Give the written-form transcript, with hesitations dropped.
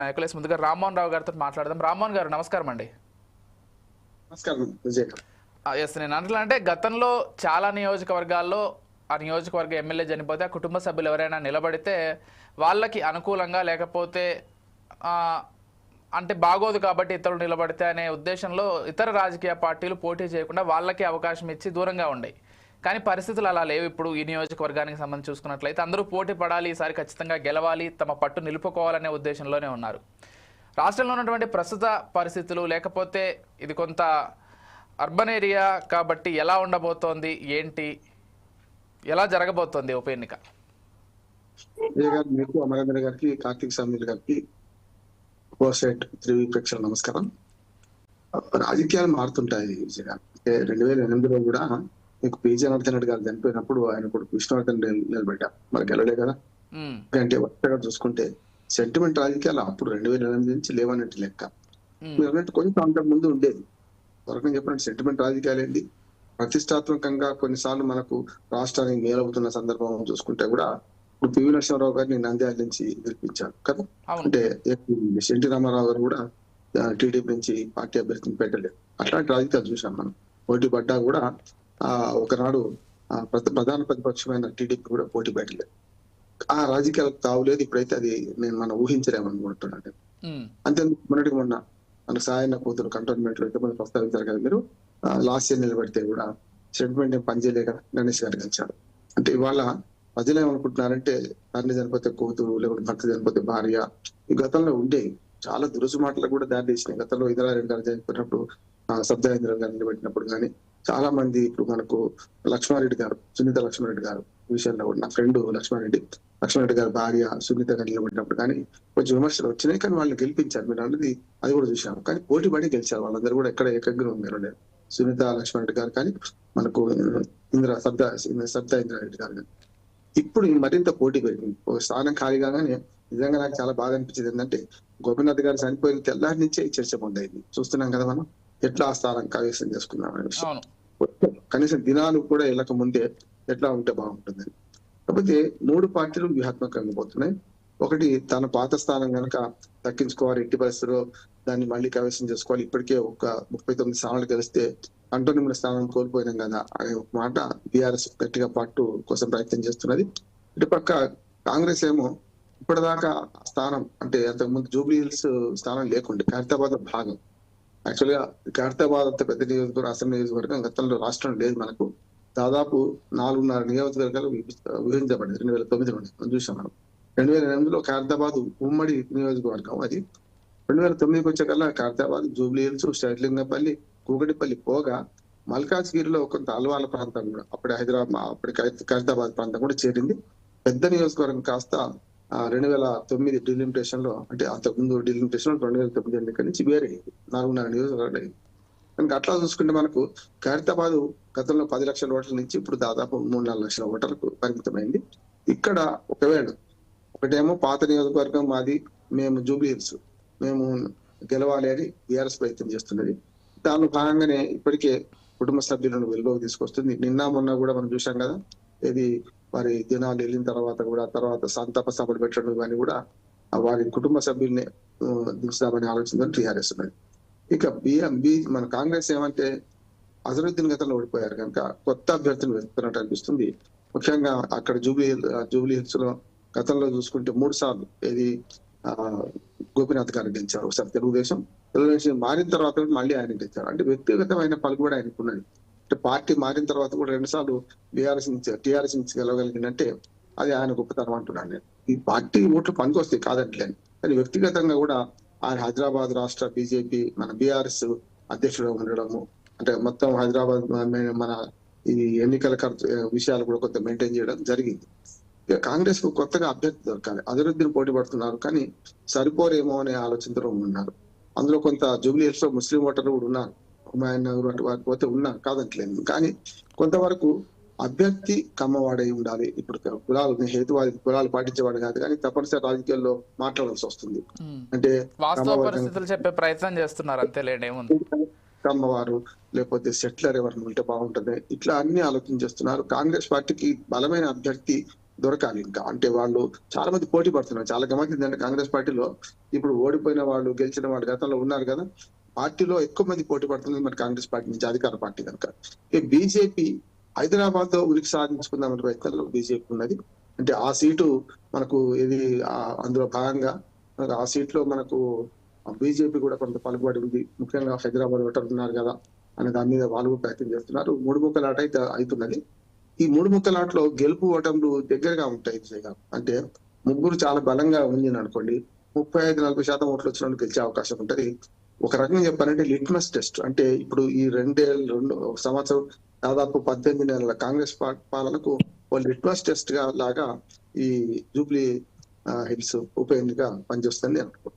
నాయకులు ముందుగా రామ్మోహన్ రావు గారితో మాట్లాడదాం. రామ్మోహన్ గారు నమస్కారం అండి. నమస్కారం విజయ్ గారు. ఎస్, నేను అంటే గతంలో చాలా నియోజకవర్గాల్లో ఆ నియోజకవర్గ ఎమ్మెల్యే చనిపోతే ఆ కుటుంబ సభ్యులు ఎవరైనా నిలబడితే వాళ్ళకి అనుకూలంగా లేకపోతే అంటే బాగోదు కాబట్టి ఇతరులు నిలబడితే అనే ఉద్దేశంలో ఇతర రాజకీయ పార్టీలు పోటీ చేయకుండా వాళ్ళకి అవకాశం ఇచ్చి దూరంగా ఉండేవి. కానీ పరిస్థితులు అలా లేవు. ఇప్పుడు ఈ నియోజకవర్గానికి సంబంధించి చూసుకున్నట్లయితే అందరూ పోటీ పడాలి, ఈసారి ఖచ్చితంగా గెలవాలి, తమ పట్టు నిలుపుకోవాలనే ఉద్దేశంలోనే ఉన్నారు. రాష్ట్రంలో ఉన్నటువంటి ప్రస్తుత పరిస్థితులు లేకపోతే ఇది కొంత అర్బన్ ఏరియా కాబట్టి ఎలా ఉండబోతోంది, ఏంటి, ఎలా జరగబోతోంది ఉప ఎన్నిక? విజయ్ గారు, మీకు అమరేంద్ర గారికి, కార్తీక్ సమీర్ గారికి, పోసెట్ త్రివి ప్రేక్షకులు నమస్కారం. రాజకీయాలు మారుతుంటాయి విజయ్ గారు. 2008లో కూడా మీకు పి జనార్దన్ రెడ్డి గారు చనిపోయినప్పుడు ఆయన కొడుకు విష్ణువర్ధన్ నిలబెట్టారు, మరి గెలవలే కదా. అంటే వరుసగా చూసుకుంటే సెంటిమెంట్ రాజకీయాలు అప్పుడు 2008 నుంచి లేవన్నట్టు లెక్క. మీరు అన్నట్టు కొంచెం అంతకు ముందు ఉండేది. త్వరగా చెప్పినట్టు సెంటిమెంట్ రాజకీయాలు ఏంటి, ప్రతిష్టాత్మకంగా కొన్నిసార్లు మనకు రాష్ట్రానికి మేలవుతున్న సందర్భం చూసుకుంటే కూడా ఇప్పుడు పివి నరసింహారావు గారిని నంద్యాల నుంచి గెలిపించారు కదా. అంటే ఎన్టీ రామారావు గారు కూడా టీడీపీ నుంచి పార్టీ అభ్యర్థిని పెట్టలేదు. అట్లాంటి రాజకీయాలు చూసాం మనం. పోటీ పడ్డా కూడా ఒకనాడు ప్రధాన ప్రతిపక్షమైన టీడీపీ కూడా పోటీ పెట్టలేదు. ఆ రాజకీయాలకు తావులేదు. ఇప్పుడైతే అది మనం ఊహించలేమనుకుంటున్నాను. అంతేందుకు మొన్నటికి మొన్న మన సాయన్న కూతురు కంటోన్మెంట్ లో అయితే మనం ప్రస్తావించారు కదా మీరు. లాస్ట్ ఇయర్ నిలబడితే కూడా సెంటిమెంట్ ఏం పనిచేయలే కదా, గణేష్ గారు గెలిచాడు. అంటే ఇవాళ ప్రజలు ఏమనుకుంటున్నారంటే తండ్రి చనిపోతే కూతురు, లేకుంటే భర్త చనిపోతే భార్య, ఈ గతంలో ఉండేవి. చాలా దురుసు మాటలకు కూడా దారి తీసినాయి. గతంలో ఇందిరారెడ్డి గారు చనిపోయినప్పుడు సబ్దాయింద్ర గారు నిలబెట్టినప్పుడు కానీ చాలా మంది, ఇప్పుడు మనకు లక్ష్మారెడ్డి గారు, సునీత లక్ష్మారెడ్డి గారు విషయంలో కూడా, నా ఫ్రెండ్ లక్ష్మారెడ్డి గారు భార్య సునీత గారు నిలబెట్టినప్పుడు కానీ కొంచెం విమర్శలు వచ్చినాయి. కానీ వాళ్ళు గెలిపించారు. మీరు అన్నది అది కూడా చూసాము. కానీ పోటీ పడి గెలిచారు. వాళ్ళందరూ కూడా ఎక్కడ ఏకగ్రం నిలలేదు. సునీత లక్ష్మారెడ్డి గారు కానీ మనకు సబ్దాయింద్రారెడ్డి గారు కానీ. ఇప్పుడు మరింత పోటీ పెరిగింది. ఒక స్థానం ఖాళీ కాగానే నిజంగా నాకు చాలా బాధ అనిపించింది. ఏంటంటే గోపీనాథ్ గారు చనిపోయిన తెల్లారి నుంచే ఈ చర్చ పొందైంది. చూస్తున్నాం కదా మనం ఎట్లా ఆ స్థానం కైవసం చేసుకున్నాం అనే విషయం. కనీసం దినాలు కూడా వెళ్ళక ముందే ఎట్లా ఉంటే బాగుంటుందని. కాకపోతే 3 పార్టీలు వ్యూహాత్మకంగా పోతున్నాయి. ఒకటి, తన పాత స్థానం కనుక దక్కించుకోవాలి, ఎట్టి పరిస్థితుల్లో దాన్ని మళ్ళీ కైవసం చేసుకోవాలి. ఇప్పటికే ఒక 39 స్థానాలు గెలిస్తే 19 స్థానం కోల్పోయినాం కదా అనే ఒక మాట బీఆర్ఎస్ గట్టిగా పట్టు కోసం ప్రయత్నం చేస్తున్నది. ఇటుపక్క కాంగ్రెస్ ఏమో ఇప్పటిదాకా స్థానం, అంటే అంతకుముందు జూబ్లీ హిల్స్ స్థానం లేకుండే ఖైరతాబాద్ భాగం. యాక్చువల్ గా ఖైరతాబాద్ అంత పెద్ద నియోజకవర్గం, అసెంబ్లీ నియోజకవర్గం గతంలో రాష్ట్రం లేదు. మనకు దాదాపు 4.5 నియోజకవర్గాలు విభజించబడింది 2009 నుండి. మనం చూసాం. మనం 2008లో ఖైరతాబాద్ ఉమ్మడి నియోజకవర్గం. అది 2009కి వచ్చేకల్లా ఖైరతాబాద్, జూబ్లీ హిల్స్, స్టైలింగపల్లి, కూకటిపల్లి పోగా మల్కాజ్గిరిలో కొంత అల్వాల ప్రాంతం కూడా, అప్పుడే అప్పటి ఖైరతాబాద్ ప్రాంతం కూడా చేరింది. పెద్ద నియోజకవర్గం కాస్త 2009 డిలిమిటేషన్ లో, అంటే అంతకుముందు డిలిమిటేషన్ 2009 ఎన్నికల నుంచి వేరే 4.5 నియోజకవర్గాలు అయింది. కనుక అట్లా చూసుకుంటే మనకు ఖైరతాబాద్ గతంలో 10 లక్షల ఓట్ల నుంచి ఇప్పుడు దాదాపు 3-4 లక్షల ఓటర్లకు పరిమితమైంది. ఇక్కడ ఒకటేమో పాత నియోజకవర్గం మాది, మేము జూబ్లీ హిల్స్, మేము గెలవాలి అని బీఆర్ఎస్ ప్రయత్నం చేస్తున్నది. దానిలో భాగంగానే ఇప్పటికే కుటుంబ సభ్యులను వెలుగులోకి తీసుకొస్తుంది. నిన్న మొన్న కూడా మనం చూసాం కదా, ఇది వారి దినాలు వెళ్ళిన తర్వాత సంతాప సభలు పెట్టడం కానీ కూడా వారి కుటుంబ సభ్యుల్ని దించుదామని ఆలోచనతో టీఆర్ఎస్ ఉన్నది. ఇక మన కాంగ్రెస్ ఏమంటే అజరుద్దీన్ గతంలో ఓడిపోయారు కనుక కొత్త అభ్యర్థులు వెతుకుతున్నట్టు అనిపిస్తుంది. ముఖ్యంగా అక్కడ జూబ్లీ హిల్స్ లో గతంలో చూసుకుంటే 3 సార్లు ఇది గోపీనాథ్ గారు గెలిచారు. ఒకసారి తెలుగుదేశం మారిన తర్వాత మళ్ళీ ఆయన గెలిచారు. అంటే వ్యక్తిగతమైన పలుకుబడి ఆయనకు ఉన్నది. అంటే పార్టీ మారిన తర్వాత కూడా 2 సార్లు టీఆర్ఎస్ నుంచి గెలవగలిగిందంటే అది ఆయన గొప్పతనం అంటున్నాను నేను. ఈ పార్టీ ఓట్లు పనికొస్తాయి కాదంటలేను, కానీ వ్యక్తిగతంగా కూడా ఆయన హైదరాబాద్ రాష్ట్ర బీజేపీ మన బీఆర్ఎస్ అధ్యక్షుడు ఉండడము, అంటే మొత్తం హైదరాబాద్ మన ఈ ఎన్నికల విషయాలు కూడా కొంత మెయింటైన్ చేయడం జరిగింది. కాంగ్రెస్ కు కొత్తగా అభ్యర్థి దొరకాలి. అజరుద్దీన్ పోటీ పడుతున్నారు కానీ సరిపోరేమో అనే ఆలోచనతో ఉన్నారు. అందులో కొంత జూబ్లీ హిల్స్ లో ముస్లిం ఓటర్లు కూడా ఉన్నారు. హుమాయూన్ నగర్ వాటి పోతే ఉన్నారు కాదంటలేదు. కానీ కొంతవరకు అభ్యర్థి కమ్మవాడై ఉండాలి. ఇప్పుడు హేతువాది కులాలు పాటించేవాడు కాదు, కానీ తప్పనిసరి రాజకీయాల్లో మాట్లాడాల్సి వస్తుంది. అంటే వాస్తవ పరిస్థితులు చెప్పే ప్రయత్నం చేస్తున్నారు అంతేలేండి. కమ్మవారు లేకపోతే సెటిలర్ ఎవరిని ఉంటే బాగుంటుంది, ఇట్లా అన్ని ఆలోచన చేస్తున్నారు. కాంగ్రెస్ పార్టీకి బలమైన అభ్యర్థి దొరకాలి ఇంకా. అంటే వాళ్ళు చాలా మంది పోటీ పడుతున్నారు. చాలా గమనించిందంటే కాంగ్రెస్ పార్టీలో ఇప్పుడు ఓడిపోయిన వాళ్ళు, గెలిచిన వాళ్ళు గతంలో ఉన్నారు కదా, పార్టీలో ఎక్కువ మంది పోటీ పడుతుంది మరి కాంగ్రెస్ పార్టీ నుంచి, అధికార పార్టీ కనుక. బీజేపీ హైదరాబాద్ లో ఉనికి సాధించుకుందామనే ప్రయత్నంలో బీజేపీ ఉన్నది. అంటే ఆ సీటు మనకు ఇది అందులో భాగంగా ఆ సీట్ లో మనకు బీజేపీ కూడా కొంత పలుకుబడి ఉంది. ముఖ్యంగా హైదరాబాద్ ఓటర్లు ఉన్నారు కదా అనే దాని మీద వాళ్ళు కూడా ప్రయత్నం చేస్తున్నారు. మూడు ముక్కలాట అయితే అవుతున్నది. ఈ మూడు ముక్కలాటలో గెలుపు ఓటములు దగ్గరగా ఉంటాయి. అంటే ముగ్గురు చాలా బలంగా ఉంది అనుకోండి, 35-40% ఓట్లు వచ్చిన వాళ్ళు గెలిచే అవకాశం ఉంటది. ఒక రకంగా చెప్పాలంటే లిట్మస్ టెస్ట్. అంటే ఇప్పుడు ఈ 2 సంవత్సరం దాదాపు 18 నెలల కాంగ్రెస్ పాలనకు ఓ లిట్మస్ టెస్ట్ గా లాగా ఈ జూబ్లీ హిల్స్ ఉప ఎన్నిక పనిచేస్తుంది అనుకో.